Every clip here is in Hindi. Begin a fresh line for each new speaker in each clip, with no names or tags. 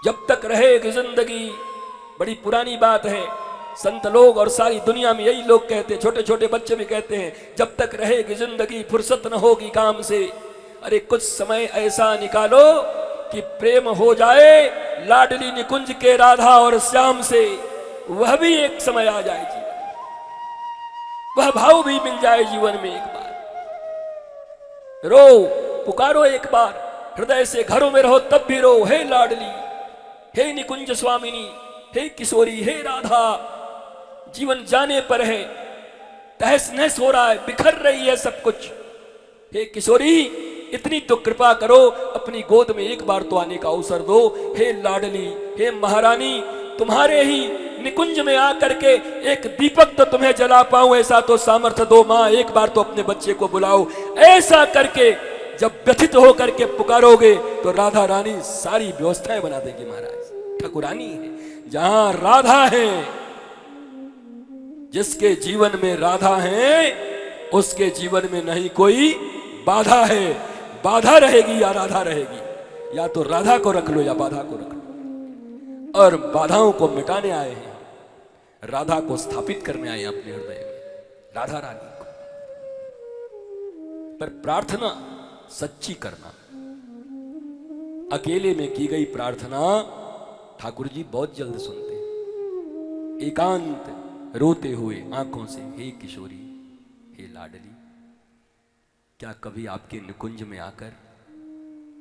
जब तक रहेगी जिंदगी, बड़ी पुरानी बात है, संत लोग और सारी दुनिया में यही लोग कहते हैं, छोटे छोटे बच्चे भी कहते हैं, जब तक रहेगी जिंदगी फुर्सत न होगी काम से। अरे कुछ समय ऐसा निकालो कि प्रेम हो जाए लाडली निकुंज के राधा और श्याम से, वह भी एक समय आ जाए जीवन, वह भाव भी मिल जाए जीवन में। एक बार रो, पुकारो एक बार, हृदय से घरों में रहो तब भी रो, हे लाडली, हे निकुंज स्वामिनी, हे किशोरी, हे राधा। जीवन जाने पर है, तहस नहस हो रहा है, बिखर रही है सब कुछ। हे किशोरी, इतनी तो कृपा करो, अपनी गोद में एक बार तो आने का अवसर दो। हे लाडली, हे महारानी, तुम्हारे ही निकुंज में आकर के एक दीपक तो तुम्हें जला पाऊं, ऐसा तो सामर्थ्य दो मां, एक बार तो अपने बच्चे को बुलाओ। ऐसा करके जब व्यथित होकर के पुकारोगे तो राधा रानी सारी व्यवस्थाएं बना देगी। महाराज ठाकुरानी है, जहां राधा है, जिसके जीवन में राधा है उसके जीवन में नहीं कोई बाधा है। बाधा रहेगी या राधा रहेगी, या तो राधा को रख लो या बाधा को रख लो। और बाधाओं को मिटाने आए हैं, राधा को स्थापित करने आए हैं अपने हृदय में, राधा रानी को। पर प्रार्थना सच्ची करना, अकेले में की गई प्रार्थना ठाकुर जी बहुत जल्द सुनते हैं। एकांत रोते हुए आंखों से, हे किशोरी, हे लाडली, क्या कभी आपके निकुंज में आकर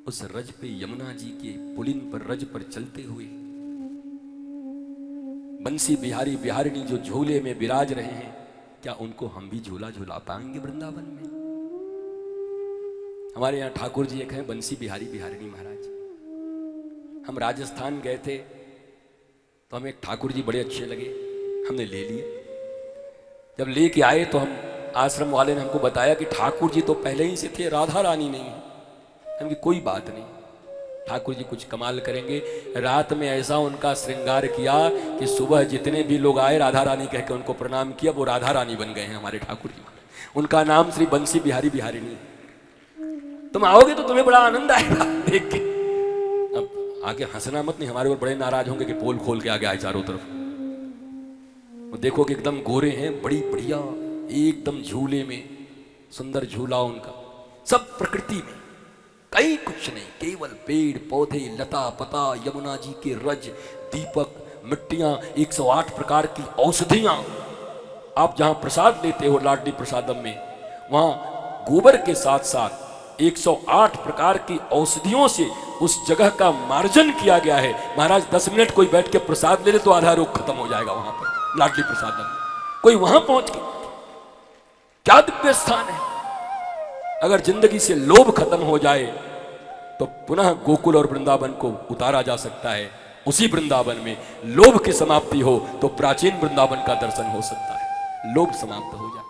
उस रज पे, यमुना जी के पुलिन पर, रज पर चलते हुए बंसी बिहारी बिहारिणी जो झूले में विराज रहे हैं, क्या उनको हम भी झूला झूला पाएंगे वृंदावन में? हमारे यहाँ ठाकुर जी एक हैं बंसी बिहारी बिहारिणी महाराज। हम राजस्थान गए थे तो हमें ठाकुर जी बड़े अच्छे लगे, हमने ले लिए। जब लेके आए तो हम, आश्रम वाले ने हमको बताया कि ठाकुर जी तो पहले ही से थे, राधा रानी नहीं है। हमकी कोई बात नहीं, ठाकुर जी कुछ कमाल करेंगे। रात में ऐसा उनका श्रृंगार किया कि सुबह जितने भी लोग आए राधा रानी कह के उनको प्रणाम किया, वो राधा रानी बन गए हैं हमारे ठाकुर जी। उनका नाम श्री बंसी बिहारी बिहारिणी। तुम आओगे तो तुम्हें बड़ा आनंद आएगा देख के। अब आगे हंसना मत, नहीं हमारे ऊपर बड़े नाराज होंगे कि पोल खोल के आगे आए चारों तरफ। वो देखो कि एकदम गोरे हैं, बड़ी बढ़िया, एकदम झूले में, सुंदर झूला उनका, सब प्रकृति में, कहीं कुछ नहीं, केवल पेड़ पौधे, लता पता, यमुना जी के रज, दीपक, मिट्टियां, 108 प्रकार की औषधियां। आप जहां प्रसाद लेते हो लाडली प्रसादम में, वहां गोबर के साथ साथ 108 प्रकार की औषधियों से उस जगह का मार्जन किया गया है। महाराज 10 मिनट कोई बैठ के प्रसाद ले ले तो आधा रोग खत्म हो जाएगा वहां पर लाडली प्रसादम में। कोई वहां पहुंच के, क्या दिव्य स्थान है। अगर जिंदगी से लोभ खत्म हो जाए तो पुनः गोकुल और वृंदावन को उतारा जा सकता है। उसी वृंदावन में लोभ की समाप्ति हो तो प्राचीन वृंदावन का दर्शन हो सकता है, लोभ समाप्त हो जाए।